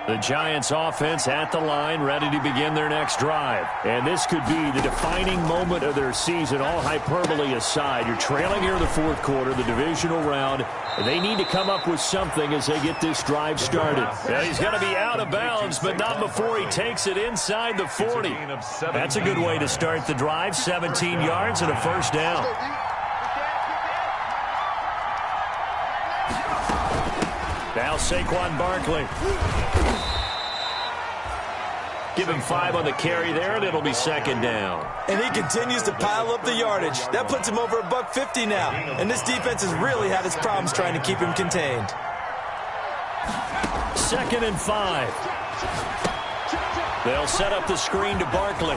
The Giants offense at the line, ready to begin their next drive. And this could be the defining moment of their season, all hyperbole aside. You're trailing here in the 4th quarter, the divisional round. They need to come up with something as they get this drive started. Yeah, he's going to be out of bounds, but not before he takes it inside the 40. That's a good way to start the drive, 17 yards and a first down. Now Saquon Barkley. Give him 5 on the carry there, and it'll be second down. And he continues to pile up the yardage. That puts him over $150 now. And this defense has really had its problems trying to keep him contained. 2nd and 5. They'll set up the screen to Barkley.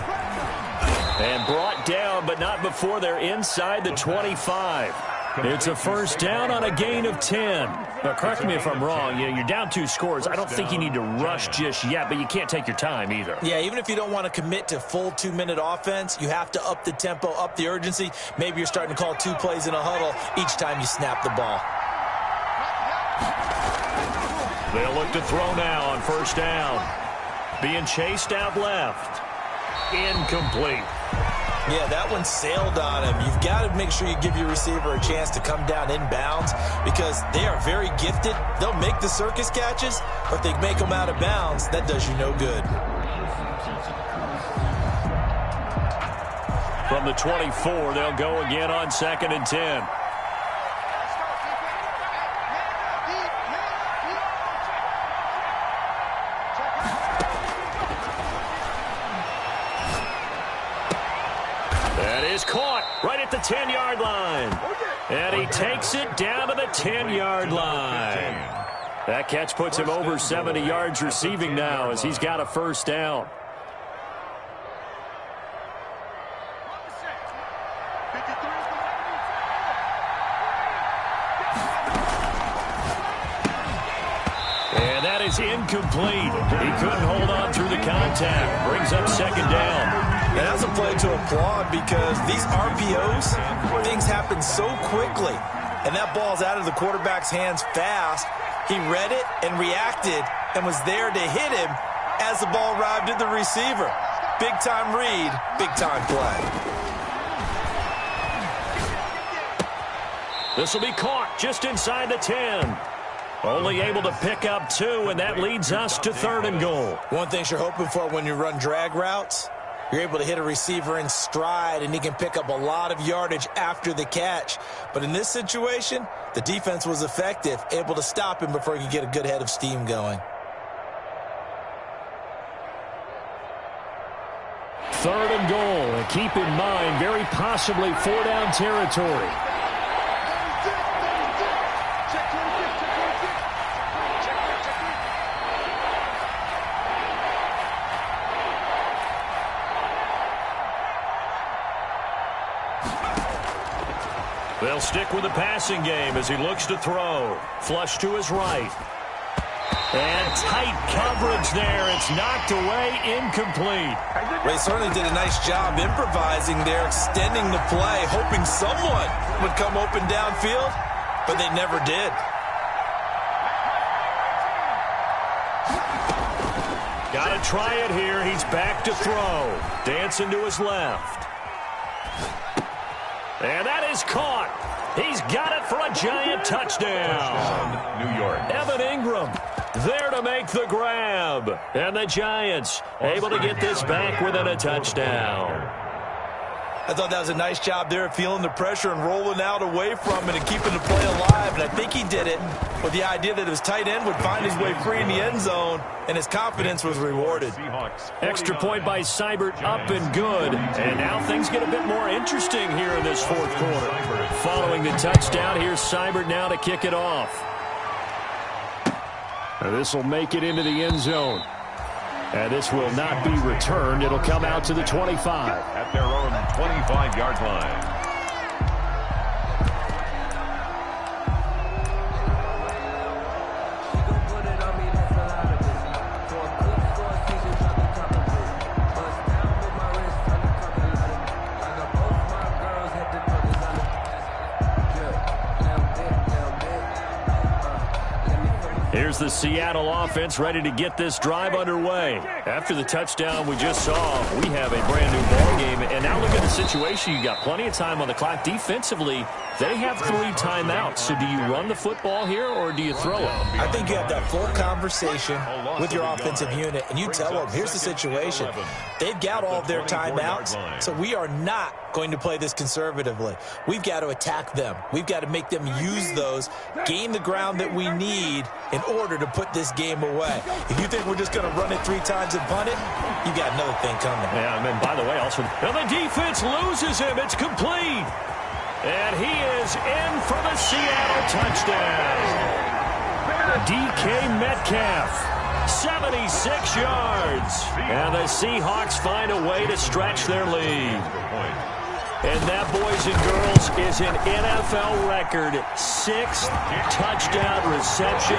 And brought down, but not before they're inside the 25. It's a first down on a gain of 10. Now, correct me if I'm wrong. You're down 2 scores. I don't think you need to rush just yet, but you can't take your time either. Yeah, even if you don't want to commit to full 2-minute offense, you have to up the tempo, up the urgency. Maybe you're starting to call 2 plays in a huddle each time you snap the ball. They'll look to throw now on first down. Being chased out left. Incomplete. Yeah, that one sailed on him. You've got to make sure you give your receiver a chance to come down inbounds because they are very gifted. They'll make the circus catches, but they make them out of bounds. That does you no good. From the 24, they'll go again on 2nd and 10. That is caught right at the 10-yard line. And he takes it down to the 10-yard line. That catch puts him over 70 yards receiving now as he's got a first down. And that is incomplete. He couldn't hold on through the contact. Brings up 2nd down. And that's a play to applaud because these RPOs, things happen so quickly. And that ball's out of the quarterback's hands fast. He read it and reacted and was there to hit him as the ball arrived at the receiver. Big-time read, big-time play. This will be caught just inside the 10. Only able to pick up 2, and that leads us to 3rd and goal. One thing you're hoping for when you run drag routes, you're able to hit a receiver in stride, and he can pick up a lot of yardage after the catch. But in this situation, the defense was effective, able to stop him before he could get a good head of steam going. 3rd and goal, and keep in mind, very possibly 4-down territory. They'll stick with the passing game as he looks to throw. Flush to his right. And tight coverage there. It's knocked away, incomplete. They certainly did a nice job improvising there, extending the play, hoping someone would come open downfield, but they never did. Got to try it here. He's back to throw. Dancing to his left. And that is caught. He's got it for a giant touchdown. New York. Evan Ingram there to make the grab. And the Giants able to get this back within a touchdown. I thought that was a nice job there of feeling the pressure and rolling out away from it and keeping the play alive. And I think he did it with the idea that his tight end would find his way free in the end zone, and his confidence was rewarded. Extra point by Seibert, up and good. And now things get a bit more interesting here in this 4th quarter. Following the touchdown, here's Seibert now to kick it off. This will make it into the end zone. And this will not be returned. It'll come out to the 25. At their own 25-yard line. Here's the Seattle offense ready to get this drive underway. After the touchdown we just saw, we have a brand-new ball game. And now look at the situation. You got plenty of time on the clock. Defensively, they have 3 timeouts. So do you run the football here or do you throw it? I think you have that full conversation with your offensive unit, and you tell them, here's the situation. They've got all of their timeouts, so we are not going to play this conservatively. We've got to attack them. We've got to make them use those, gain the ground that we need in order to put this game away. If you think we're just going to run it 3 times and punt it, you got another thing coming. Yeah, and then, by the way, also, and the defense loses him. It's complete. And he is in for the Seattle touchdown. DK Metcalf, 76 yards. And the Seahawks find a way to stretch their lead. And that, boys and girls, is an NFL record 6th touchdown reception.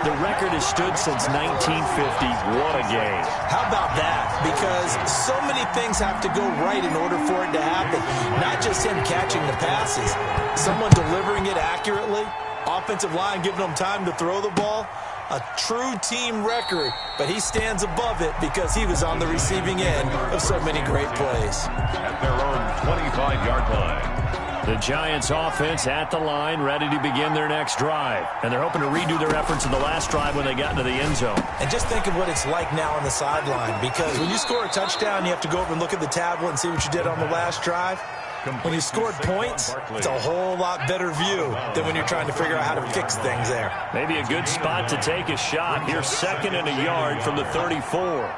The record has stood since 1950. What a game. How about that? Because so many things have to go right in order for it to happen. Not just him catching the passes. Someone delivering it accurately. Offensive line giving them time to throw the ball. a true team record, but he stands above it because he was on the receiving end of so many great plays. At their own 25-yard line. The Giants offense at the line, ready to begin their next drive. And they're hoping to redo their efforts in the last drive when they got into the end zone. And just think of what it's like now on the sideline, because when you score a touchdown, you have to go over and look at the tablet and see what you did on the last drive. When you scored points, it's a whole lot better view than when you're trying to figure out how to fix things there. Maybe a good spot to take a shot. Here's 2nd and a yard from the 34.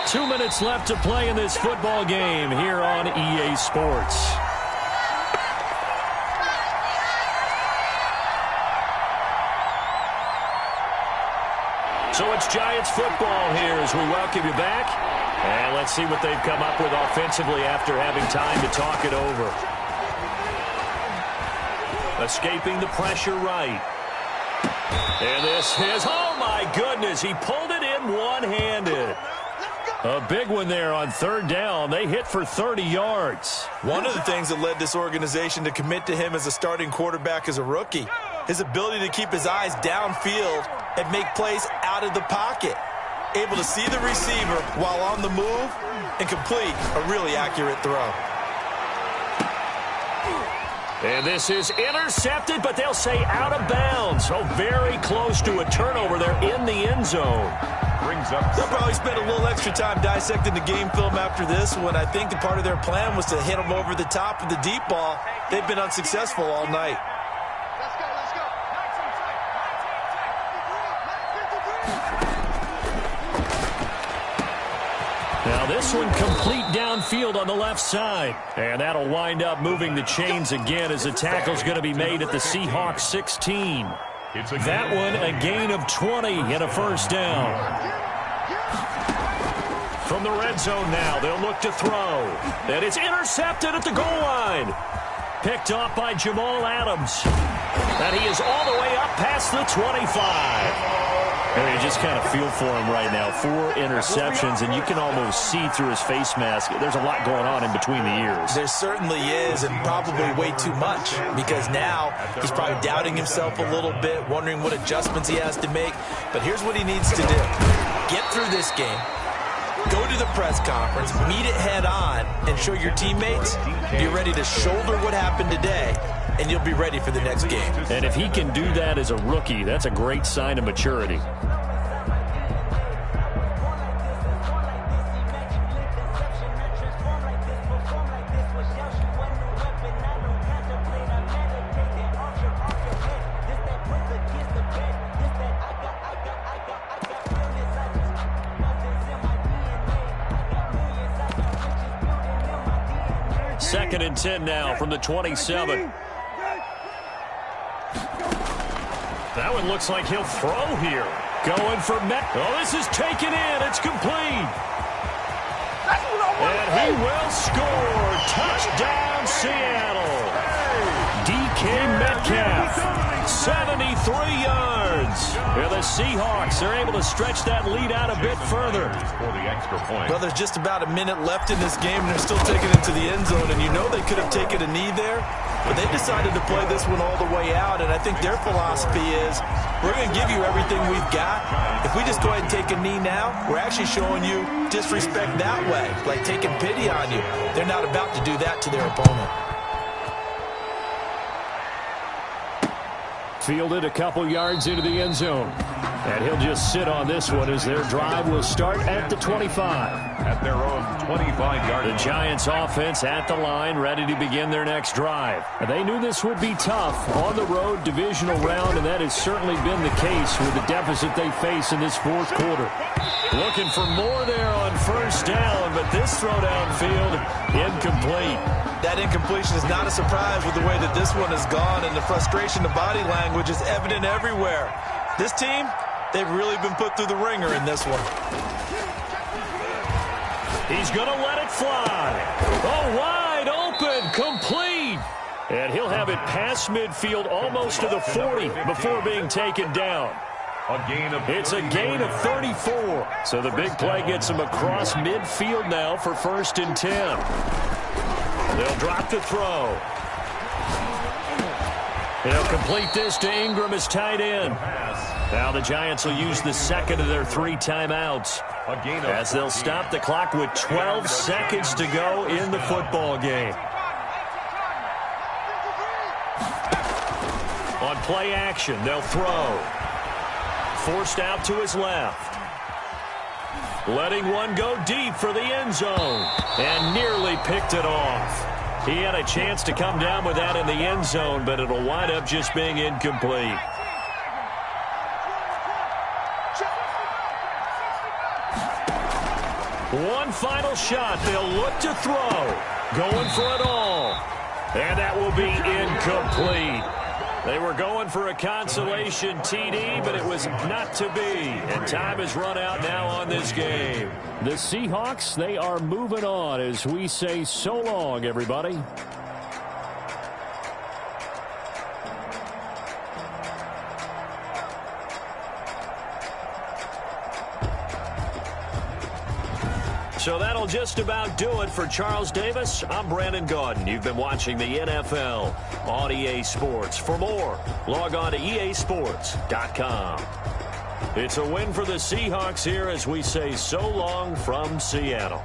2 minutes left to play in this football game here on EA Sports. So it's Giants football here as we welcome you back. And let's see what they've come up with offensively after having time to talk it over. Escaping the pressure right. And this is, oh my goodness, he pulled it in one-handed. A big one there on 3rd down. They hit for 30 yards. One of the things that led this organization to commit to him as a starting quarterback as a rookie, his ability to keep his eyes downfield and make plays out of the pocket. Able to see the receiver while on the move and complete a really accurate throw. And this is intercepted, but they'll say out of bounds. So very close to a turnover there in the end zone. They'll probably spend a little extra time dissecting the game film after this one. I think the part of their plan was to hit them over the top of the deep ball. They've been unsuccessful all night. Now this one complete downfield on the left side. And that'll wind up moving the chains again as the tackle's going to be made at the Seahawks 16. That one a gain of 20 and a 1st down. From the red zone now, they'll look to throw. And it's intercepted at the goal line. Picked off by Jamal Adams. And he is all the way up past the 25. And you just kind of feel for him right now. 4 interceptions, and you can almost see through his face mask. There's a lot going on in between the ears. There certainly is, and probably way too much, because now he's probably doubting himself a little bit, wondering what adjustments he has to make. But here's what he needs to do. Get through this game. Go to the press conference, meet it head on, and show your teammates you're ready to shoulder what happened today, and you'll be ready for the next game. And if he can do that as a rookie, that's a great sign of maturity. Second and 10 now from the 27. That one looks like he'll throw here. Going for Met. Oh, this is taken in. It's complete. And he will score. Touchdown, Seattle. DK Metcalf, 73 yards. And the Seahawks are able to stretch that lead out a bit further. Well, there's just about a minute left in this game, and they're still taking it to the end zone. And you know they could have taken a knee there, but they decided to play this one all the way out. And I think their philosophy is, we're going to give you everything we've got. If we just go ahead and take a knee now, we're actually showing you disrespect that way, like taking pity on you. They're not about to do that to their opponent. Fielded a couple yards into the end zone. And he'll just sit on this one as their drive will start at the 25. At their own 25-yard line. The Giants offense at the line, ready to begin their next drive. And they knew this would be tough on the road divisional round, and that has certainly been the case with the deficit they face in this 4th quarter. Looking for more there on 1st down, but this throw downfield incomplete. That incompletion is not a surprise with the way that this one has gone, and the frustration, the body language is evident everywhere. This team, they've really been put through the ringer in this one. He's going to let it fly. Oh, wide open, complete. And he'll have it past midfield almost to the 40 before being taken down. It's a gain of 34. So the big play gets him across midfield now for 1st and 10. They'll drop to throw. He'll complete this to Ingram as tight end. Now the Giants will use the second of their 3 timeouts as they'll stop the clock with 12 seconds to go in the football game. On play action, they'll throw. Forced out to his left. Letting one go deep for the end zone. And nearly picked it off. He had a chance to come down with that in the end zone, but it'll wind up just being incomplete. One final shot. They'll look to throw. Going for it all. And that will be incomplete. They were going for a consolation TD, but it was not to be. And time has run out now on this game. The Seahawks, they are moving on as we say so long, everybody. So that'll just about do it for Charles Davis. I'm Brandon Gaudin. You've been watching the NFL on EA Sports. For more, log on to easports.com. It's a win for the Seahawks here as we say so long from Seattle.